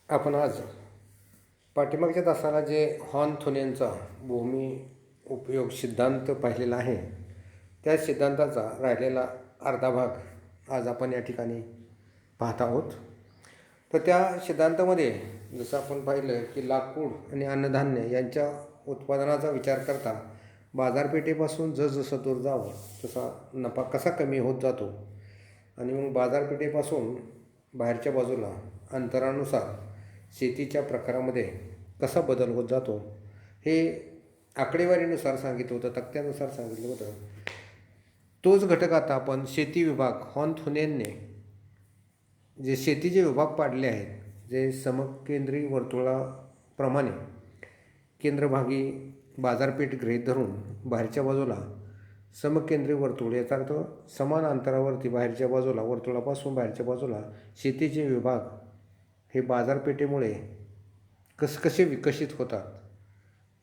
आपण आज पाठीमागच्या तासाला जे हॉर्न थोनेंचा भूमी उपयोग सिद्धांत पाहिलेला आहे, त्या सिद्धांताचा राहिलेला अर्धा भाग आज आपण या ठिकाणी पाहत आहोत. तर त्या सिद्धांतामध्ये जसं आपण पाहिलं की लाकूड आणि अन्नधान्य यांच्या उत्पादनाचा विचार करता बाजारपेठेपासून जसजसं दूर जावं तसा नफा कसा कमी होत जातो आणि मग बाजारपेठेपासून बाहेरच्या बाजूला अंतरानुसार शेतीच्या प्रकारामध्ये कसा बदल होत जातो हे आकडेवारीनुसार सांगितलं होतं, तक्त्यानुसार सांगितलं होतं. तोच घटक आता आपण शेती विभाग हॉर्न थोनेनने जे शेतीचे विभाग पाडले आहेत, जे समकेंद्री वर्तुळाप्रमाणे केंद्रभागी बाजारपेठ गृहीत धरून बाहेरच्या बाजूला समकेंद्री वर्तुळ, याचा अर्थ समान अंतरावरती बाहेरच्या बाजूला वर्तुळापासून बाहेरच्या बाजूला शेतीचे विभाग हे बाजारपेठेमुळे कसे विकसित होतात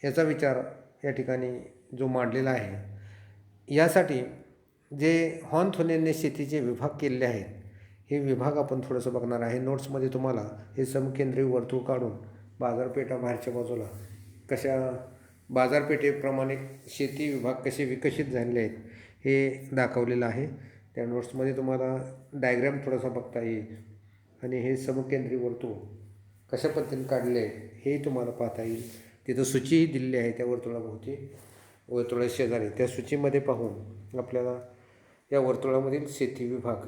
याचा विचार या ठिकाणी जो मांडलेला आहे. यासाठी जे हॉर्न थोनेनने शेतीचे विभाग केलेले आहेत हे विभाग आपण थोडंसं बघणार आहे. नोट्समध्ये तुम्हाला हे समकेंद्री वर्तुळ काढून बाजारपेठा बाहेरच्या बाजूला कशा बाजारपेठेप्रमाणे शेती विभाग कसे विकसित झालेले आहेत हे दाखवलेलं आहे. त्या नोट्समध्ये तुम्हाला डायग्राम थोडासा बघता येईल आणि हे समकेंद्री वर्तुळ कशा पद्धतीने काढले आहे हेही तुम्हाला पाहता येईल. तिथं सूचीही दिलेली आहे त्या वर्तुळाभोवती, वर्तुळा शेजारी. त्या सूचीमध्ये पाहून आपल्याला या वर्तुळामधील शेती विभाग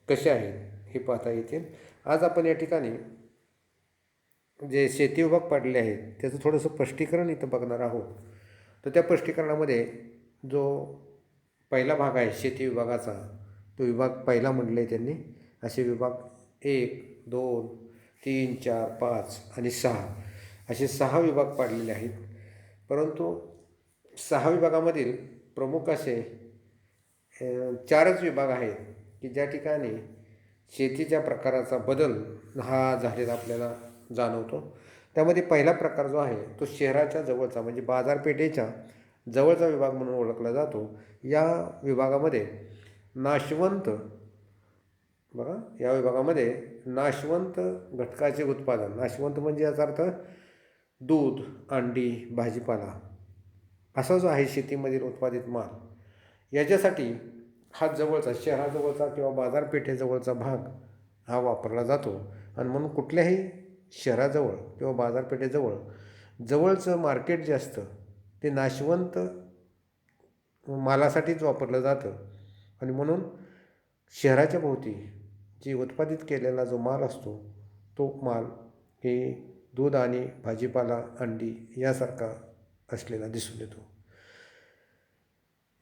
कसे आहेत हे पाहता येतील. आज आपण या ठिकाणी जे शेती विभाग पाडले आहेत त्याचं थोडंसं स्पष्टीकरण इथं बघणार आहोत. तर त्या स्पष्टीकरणामध्ये जो पहिला भाग आहे शेती विभागाचा, तो विभाग पहिला म्हटलं आहे त्यांनी. असे विभाग 1, 2, 3, 4, 5 आणि 6 असे 6 विभाग पाडलेले आहेत. परंतु 6 विभागामधील प्रमुख असे 4च विभाग आहेत की ज्या ठिकाणी शेतीच्या प्रकाराचा बदल हा झालेला आपल्याला जाणवतो. त्यामध्ये पहिला प्रकार जो आहे तो शहराच्या जवळचा म्हणजे बाजारपेठेच्या जवळचा विभाग म्हणून ओळखला जातो. या विभागामध्ये नाशवंत या विभागामध्ये नाशवंत घटकाचे उत्पादन, नाशवंत म्हणजे याचा अर्थ दूध, अंडी, भाजीपाला असा जो आहे शेतीमधील उत्पादित माल, याच्यासाठी हा जवळचा शहराजवळचा किंवा बाजारपेठेजवळचा भाग हा वापरला जातो. आणि म्हणून कुठल्याही शहराजवळ किंवा बाजारपेठेजवळ जवळचं मार्केट जे असतं ते नाशवंत मालासाठीच वापरलं जातं. आणि म्हणून शहराच्या भोवती जी उत्पादित केलेला जो माल असतो तो माल हे दूध आणि भाजीपाला, अंडी यासारखा असलेला दिसून येतो.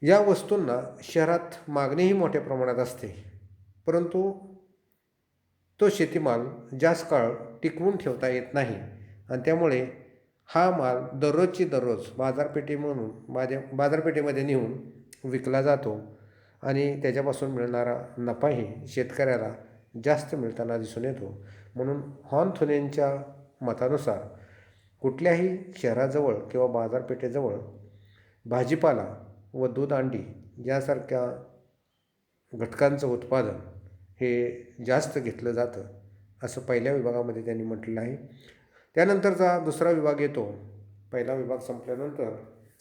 या वस्तूंना शहरात मागणीही मोठ्या प्रमाणात असते, परंतु तो शेतीमाल जास्त काळ टिकवून ठेवता येत नाही आणि त्यामुळे हा माल दररोजची दररोज बाजारपेठेमध्ये नेऊन विकला जातो आणि त्याच्यापासून मिळणारा नफाही शेतकऱ्याला जास्त मिळताना दिसून येतो. म्हणून हॉर्न थोनेनच्या मतानुसार कुठल्याही शहराजवळ किंवा बाजारपेठेजवळ भाजीपाला व दूध, अंडी यासारख्या घटकांचं उत्पादन हे जास्त घेतलं जातं असं पहिल्या विभागामध्ये त्यांनी म्हटलेलं आहे. त्यानंतरचा दुसरा विभाग येतो. पहिला विभाग संपल्यानंतर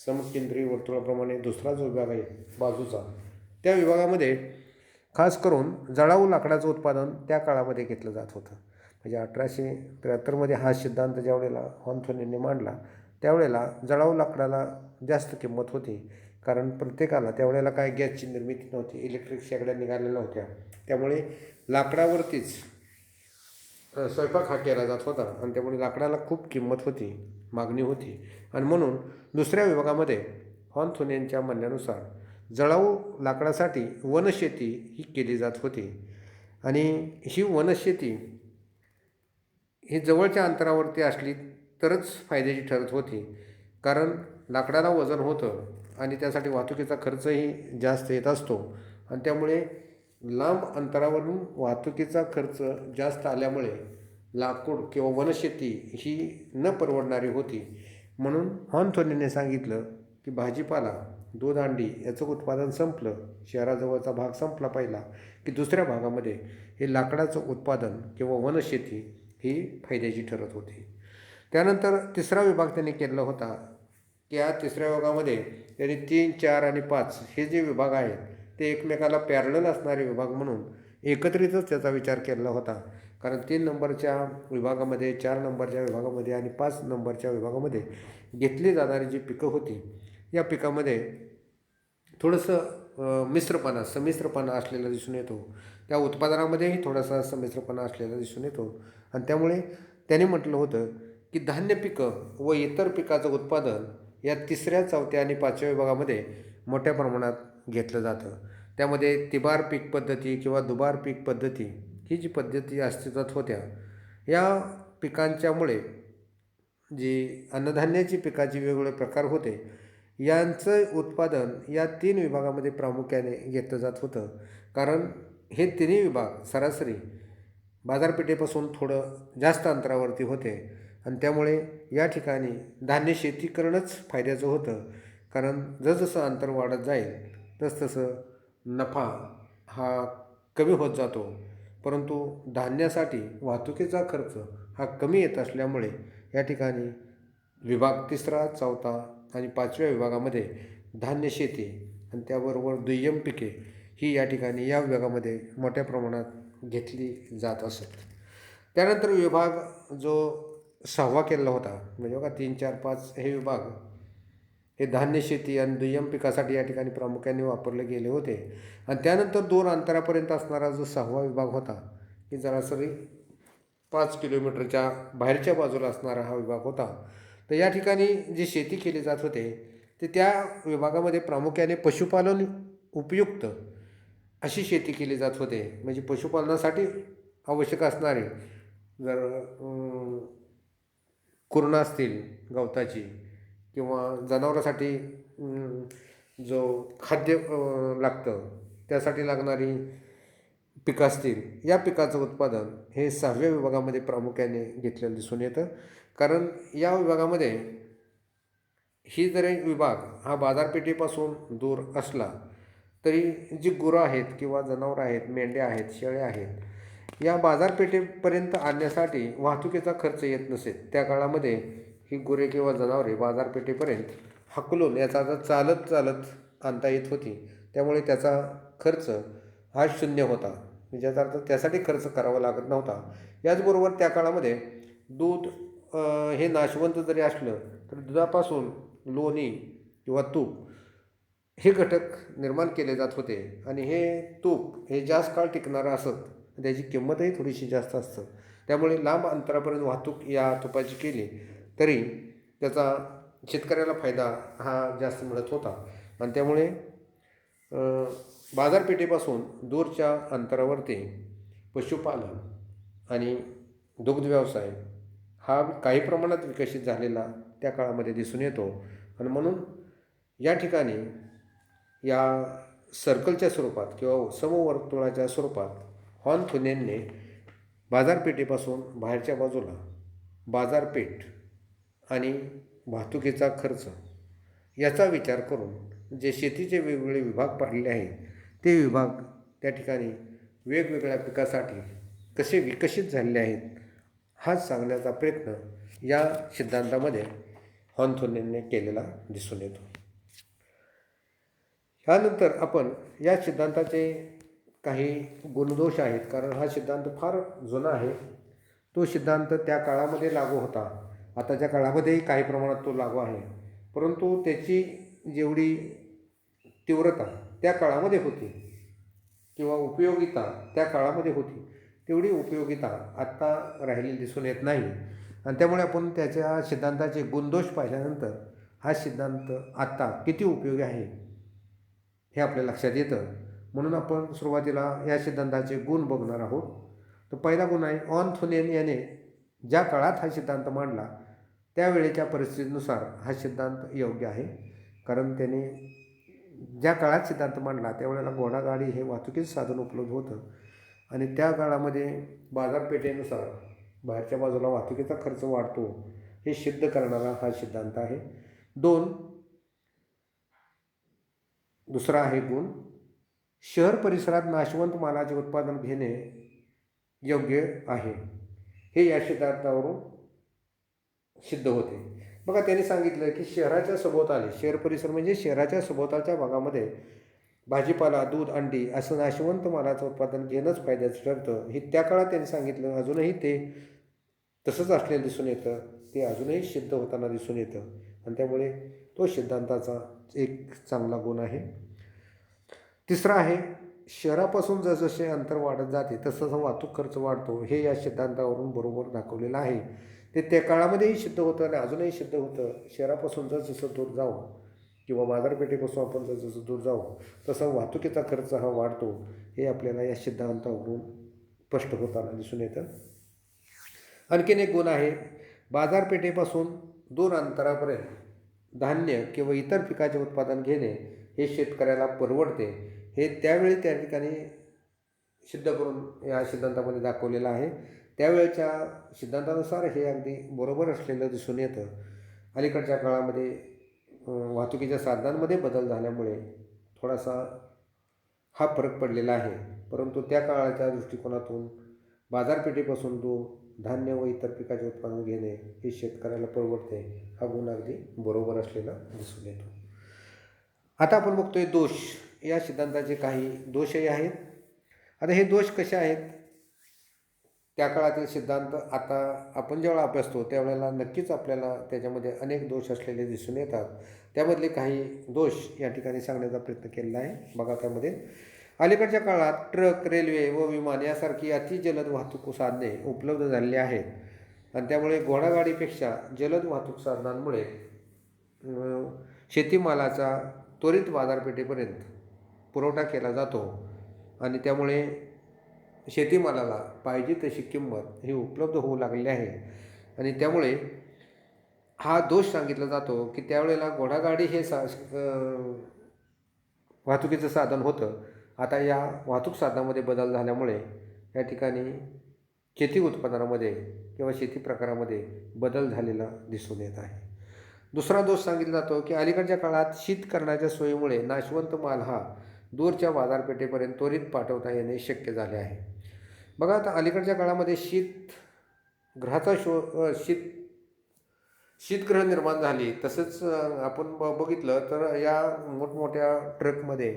समकेंद्री वर्तुळाप्रमाणे दुसरा जो विभाग आहे बाजूचा, त्या विभागामध्ये खास करून जळाऊ लाकडाचं उत्पादन त्या काळामध्ये घेतलं जात होतं. म्हणजे 1873मध्ये हा सिद्धांत ज्यावेळेला हॉर्न थोनेनने मांडला त्यावेळेला जळाऊ लाकडाला जास्त किंमत होती. कारण प्रत्येकाला त्यावेळेला काय गॅसची निर्मिती नव्हती, इलेक्ट्रिक शेगड्या निघालेल्या नव्हत्या, त्यामुळे लाकडावरतीच स्वयंपाक हा केला जात होता आणि त्यामुळे लाकडाला खूप किंमत होती, मागणी होती. आणि म्हणून दुसऱ्या विभागामध्ये हॉर्न थोनेनच्या म्हणण्यानुसार जळाऊ लाकडासाठी वनशेती ही केली जात होती. आणि ही वनशेती ही जवळच्या अंतरावरती असली तरच फायद्याची ठरत होती, कारण लाकडाला वजन होतं आणि त्यासाठी वाहतुकीचा खर्चही जास्त येत असतो. आणि त्यामुळे लांब अंतरावरून वाहतुकीचा खर्च जास्त आल्यामुळे लाकूड किंवा वनशेती ही न परवडणारी होती. म्हणून हॉर्न थोनेनने सांगितलं की भाजीपाला, दूध, अंडी याचं उत्पादन संपलं, शहराजवळचा भाग संपला पहिला, की दुसऱ्या भागामध्ये हे लाकडाचं उत्पादन किंवा वनशेती ही फायद्याची ठरत होती. त्यानंतर तिसरा विभाग त्यांनी केलेला होता की या तिसऱ्या विभागामध्ये त्यांनी 3, 4 आणि 5 हे जे विभाग आहेत ते एकमेकाला पॅरलल असणारे विभाग म्हणून एकत्रितच त्याचा विचार केलेला होता. कारण 3 नंबरच्या विभागामध्ये, 4 नंबरच्या विभागामध्ये आणि 5 नंबरच्या विभागामध्ये घेतली जाणारी जी पिकं होती या पिकामध्ये थोडंसं संमिश्रपणा असलेला दिसून येतो. त्या उत्पादनामध्येही थोडासा संमिश्रपणा असलेला दिसून येतो. आणि त्यामुळे त्यांनी म्हटलं होतं की धान्य पिकं व इतर पिकाचं उत्पादन या 3ऱ्या, 4थ्या आणि 5व्या विभागामध्ये मोठ्या प्रमाणात घेतलं जातं. त्यामध्ये तिबार पीक पद्धती किंवा दुबार पीक पद्धती ही जी पद्धती अस्तित्वात होत्या या पिकांच्यामुळे जी अन्नधान्याची पिकाची वेगवेगळे प्रकार होते यांचं उत्पादन या 3 विभागामध्ये प्रामुख्याने घेतलं जात होतं. कारण हे तिन्ही विभाग सरासरी बाजारपेठेपासून थोडं जास्त अंतरावरती होते आणि त्यामुळे या ठिकाणी धान्य शेती करणंच फायद्याचं होतं. कारण जसजसं अंतर वाढत जाईल तसतसं नफा हा कमी होत जातो. परंतु धान्यासाठी वाहतुकीचा खर्च हा कमी येत असल्यामुळे या ठिकाणी विभाग 3रा, 4था आणि 5व्या विभागामध्ये धान्य शेती आणि त्याबरोबर दुय्यम पिके ही या ठिकाणी या विभागामध्ये मोठ्या प्रमाणात घेतली जात असत. त्यानंतर विभाग जो 6वा केलेला होता म्हणजे बघा 3, 4, 5 हे विभाग हे धान्य शेती आणि दुय्यम पिकासाठी या ठिकाणी प्रामुख्याने वापरले गेले होते. आणि त्यानंतर 2 अंतरापर्यंत असणारा जो 6वा विभाग होता की सरासरी 5 किलोमीटरच्या बाहेरच्या बाजूला असणारा हा विभाग होता. तर या ठिकाणी जी शेती केली जात होते ते त्या विभागामध्ये प्रामुख्याने पशुपालन उपयुक्त अशी शेती केली जात होते. म्हणजे पशुपालनासाठी आवश्यक असणारे जर कुरणं असतील गवताची किंवा जनावरांसाठी जो खाद्य लागतं त्यासाठी लागणारी पिकं असतील या पिकाचं उत्पादन हे 6व्या विभागामध्ये प्रामुख्याने घेतलेलं दिसून येतं. कारण या विभागामध्ये ही जरी विभाग हा बाजारपेठेपासून दूर असला तरी जी गुरं आहेत किंवा जनावरं आहेत, मेंढ्या आहेत, शेळ्या आहेत या बाजारपेठेपर्यंत आणण्यासाठी वाहतुकीचा खर्च येत नसेल. त्या काळामध्ये ही गुरे किंवा जनावरे बाजारपेठेपर्यंत हाकलून याचा चालत आणता येत होती. त्यामुळे त्याचा खर्च हा शून्य होता. म्हणजे याचा अर्थ त्यासाठी खर्च करावा लागत नव्हता. याचबरोबर त्या काळामध्ये दूध हे नाशवंत जरी असलं तर दुधापासून लोणी किंवा तूप हे घटक निर्माण केले जात होते. आणि हे तूप हे जास्त काळ टिकणारं असत, त्याची किंमतही थोडीशी जास्त असतं. त्यामुळे लांब अंतरापर्यंत वाहतूक या तुपाची केली तरी त्याचा शेतकऱ्याला फायदा हा जास्त मिळत होता. आणि त्यामुळे बाजारपेठेपासून दूरच्या अंतरावरती पशुपालन आणि दुग्ध व्यवसाय हा काही प्रमाणात विकसित झालेला त्या काळामध्ये दिसून येतो. आणि म्हणून या ठिकाणी या सर्कलच्या स्वरूपात किंवा समवर्तुळाच्या स्वरूपात हॉर्न थुनेनने बाजारपेठेपासून बाहेरच्या बाजूला बाजारपेठ आणि वाहतुकीचा खर्च याचा विचार करून जे शेतीचे वेगवेगळे विभाग पाडलेले आहेत ते विभाग त्या ठिकाणी वेगवेगळ्या पिकासाठी कसे विकसित झालेले आहेत हाच सांगण्याचा प्रयत्न या सिद्धांतामध्ये हॉर्न थुनेनने केलेला दिसून येतो. ह्यानंतर आपण या सिद्धांताचे काही गुणदोष आहेत. कारण हा सिद्धांत फार जुना आहे. तो सिद्धांत त्या काळामध्ये लागू होता, आताच्या काळामध्येही काही प्रमाणात तो लागू आहे. परंतु त्याची जेवढी तीव्रता त्या काळामध्ये होती किंवा उपयोगिता त्या काळामध्ये होती तेवढी उपयोगिता आत्ता राहिलेली दिसून येत नाही. आणि त्यामुळे आपण त्याच्या सिद्धांताचे गुणदोष पाहिल्यानंतर हा सिद्धांत आत्ता किती उपयोगी आहे हे आपल्या लक्षात येतं. म्हणून आपण सुरुवातीला या सिद्धांताचे गुण बघणार आहोत. तर पहिला गुण आहे, हॉर्न थुनेन याने ज्या काळात हा सिद्धांत मांडला त्यावेळेच्या परिस्थितीनुसार हा सिद्धांत योग्य आहे. कारण त्याने ज्या काळात सिद्धांत मांडला त्यावेळेला घोडागाडी हे वाहतुकीचं साधन उपलब्ध होतं आणि त्या काळामध्ये बाजारपेठेनुसार बाहेरच्या बाजूला वाहतुकीचा खर्च वाढतो हे सिद्ध करणारा हा सिद्धांत आहे. दुसरा आहे गुण, शहर परिसरात नाशवंत मालाचे उत्पादन घेणे योग्य आहे. हे या सिद्धांतावरून सिद्ध होते. बघा त्यांनी सांगितलं की शहराच्या सभोवताली, शहर परिसर म्हणजे शहराच्या सभोवतालच्या भागामध्ये भाजीपाला, दूध, अंडी असं नाशवंत मालाचं उत्पादन घेणंच फायद्याचं ठरतं. हे त्या काळात त्यांनी सांगितलं. अजूनही ते तसंच असलेलं दिसून येतं. ते अजूनही सिद्ध होताना दिसून येतं आणि त्यामुळे तो सिद्धांताचा एक चांगला गुण आहे. तिसरा आहे, शहरापासून जसजसे अंतर वाढत जाते तसं वाहतूक खर्च वाढतो. हे या सिद्धांतावरून बरोबर दाखवलेलं आहे. ते त्या काळामध्येही सिद्ध होतं आणि अजूनही सिद्ध होतं. शहरापासून जसजसं दूर जाऊ किंवा बाजारपेठेपासून आपण जसं दूर जाऊ तसा वाहतुकीचा खर्च हा वाढतो. हे आपल्याला या सिद्धांतावरून स्पष्ट होताना दिसून येतं. आणखीन एक गुण आहे, बाजारपेठेपासून दूर अंतरापर्यंत धान्य किंवा इतर पिकाचे उत्पादन घेणे हे शेतकऱ्याला परवडते. हे त्यावेळी त्या ठिकाणी सिद्ध करून या सिद्धांतामध्ये दाखवलेलं आहे. त्यावेळच्या सिद्धांतानुसार हे अगदी बरोबर असलेलं दिसून येतं. अलीकडच्या काळामध्ये वाहतुकीच्या साधनांमध्ये बदल झाल्यामुळे थोडासा हा फरक पडलेला आहे. परंतु त्या काळाच्या दृष्टिकोनातून बाजारपेठेपासून दूर धान्य व इतर पिकाचे उत्पादन घेणे हे शेतकऱ्याला परवडते. हा गुण अगदी बरोबर असलेला दिसून येतो. आता आपण बघतोय दोष. या सिद्धांताचे काही दोषही आहेत. आता हे दोष कसे आहेत? त्या काळातील सिद्धांत आता आपण जेव्हा अभ्यासतो त्यावेळेला नक्कीच आपल्याला त्याच्यामध्ये अनेक दोष असलेले दिसून येतात. त्यामधले काही दोष या ठिकाणी सांगण्याचा प्रयत्न केलेला आहे. बघा, त्यामध्ये अलीकडच्या काळात ट्रक, रेल्वे व विमान यासारखी अतिजलद वाहतूक साधने उपलब्ध झालेली आहेत आणि त्यामुळे घोडागाडीपेक्षा जलद वाहतूक साधनांमुळे शेतीमालाचा त्वरित बाजारपेठेपर्यंत पुरवठा केला जातो आणि त्यामुळे शेतीमालाला पाहिजे तशी किंमत ही उपलब्ध होऊ लागलेली आहे. आणि त्यामुळे हा दोष सांगितला जातो की त्यावेळेला घोडागाडी हे वाहतुकीचं साधन होतं. आता या वाहतूक साधनामध्ये बदल झाल्यामुळे या ठिकाणी शेती उत्पादनामध्ये किंवा शेती प्रकारामध्ये बदल झालेला दिसून येत आहे. दुसरा दोष सांगितला जातो की अलीकडच्या काळात शीतकरणाच्या सोयीमुळे नाशवंत माल हा दूरच्या बाजारपेठेपर्यंत त्वरित पाठवता येणे शक्य झाले आहे. बघा, आता अलीकडच्या काळामध्ये शीतगृह निर्माण झाली. तसंच आपण बघितलं तर या मोठमोठ्या ट्रकमध्ये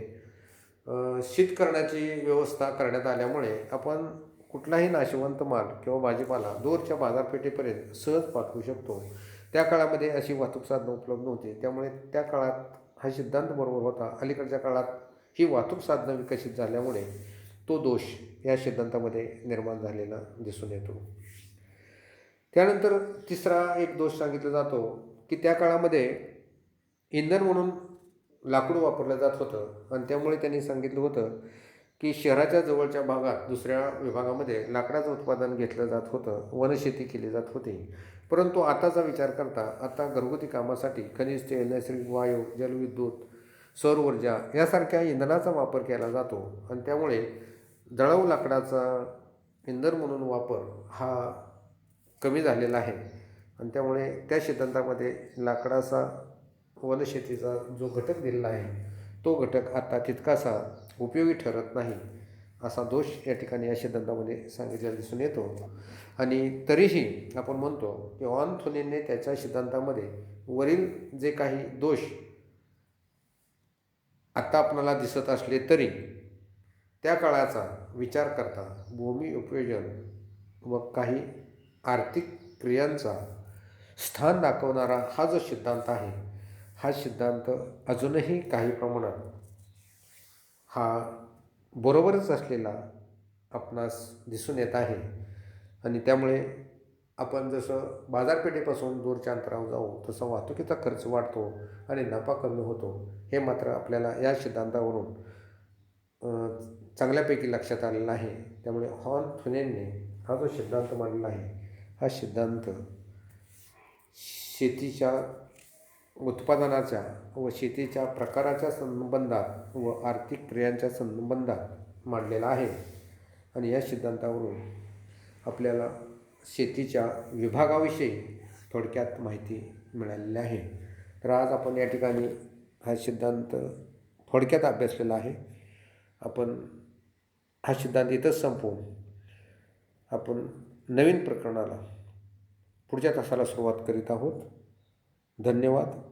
शीत करण्याची व्यवस्था करण्यात आल्यामुळे आपण कुठलाही नाशवंत माल किंवा भाजीपाला दूरच्या बाजारपेठेपर्यंत सहज पाठवू शकतो. त्या काळामध्ये अशी वाहतूक साधनं उपलब्ध नव्हती. त्यामुळे त्या काळात हा सिद्धांत बरोबर होता. अलीकडच्या काळात ही वाहतूक साधनं विकसित झाल्यामुळे तो दोष या सिद्धांतामध्ये निर्माण झालेला दिसून येतो. त्यानंतर तिसरा एक दोष सांगितला जातो की त्या काळामध्ये इंधन म्हणून लाकूड वापरलं जात होतं आणि त्यामुळे त्यांनी सांगितलं होतं की शहराच्या जवळच्या भागात दुसऱ्या विभागामध्ये लाकडाचं उत्पादन घेतलं जात होतं, वनशेती केली जात होती. परंतु आताचा विचार करता आता घरगुती कामासाठी खनिज तेल, नैसर्गिक वायू, जलविद्युत, सौर ऊर्जा यासारख्या इंधनाचा वापर केला जातो आणि त्यामुळे जळाऊ लाकडाचा इंधन म्हणून वापर हा कमी झालेला आहे आणि त्यामुळे त्या सिद्धांतामध्ये लाकडाचा वनशेतीचा जो घटक दिलेला आहे तो घटक आता तितकासा उपयोगी ठरत नाही, असा दोष या ठिकाणी या सिद्धांतामध्ये सांगितलेला दिसून येतो. आणि तरीही आपण म्हणतो की ऑर्थोनीने त्याच्या सिद्धांतामध्ये वरील जे काही दोष आत्ता आपल्याला दिसत असले तरी त्या काळाचा विचार करता भूमी उपयोजन व काही आर्थिक क्रियांचा स्थान दाखवणारा हा जो सिद्धांत आहे हा सिद्धांत अजूनही काही प्रमाणात हा बरोबरच असलेला आपणास दिसून येत आहे. आणि त्यामुळे आपण जसं बाजारपेठेपासून दूरच्या अंतरावर जाऊ तसा वाहतुकीचा खर्च वाढतो आणि नफा कमी होतो. हे मात्र आपल्याला या सिद्धांतावरून चांगल्यापैकी लक्षात आलेलं आहे. त्यामुळे ऑर्थोनीने हा जो सिद्धांत मांडला आहे हा सिद्धांत शेतीच्या उत्पादनाच्या व शेतीच्या प्रकाराच्या संबंधात व आर्थिक क्रियांच्या संबंधात मांडलेला आहे. आणि या सिद्धांतावरून आपल्याला शेतीच्या विभागाविषयी थोडक्यात माहिती मिळालेली आहे. तर आज आपण या ठिकाणी हा सिद्धांत थोडक्यात अभ्यासलेला आहे. आपण हा सिद्धांत इथंच संपवून आपण नवीन प्रकरणाला पुढच्या तासाला सुरुवात करीत आहोत. धन्यवाद.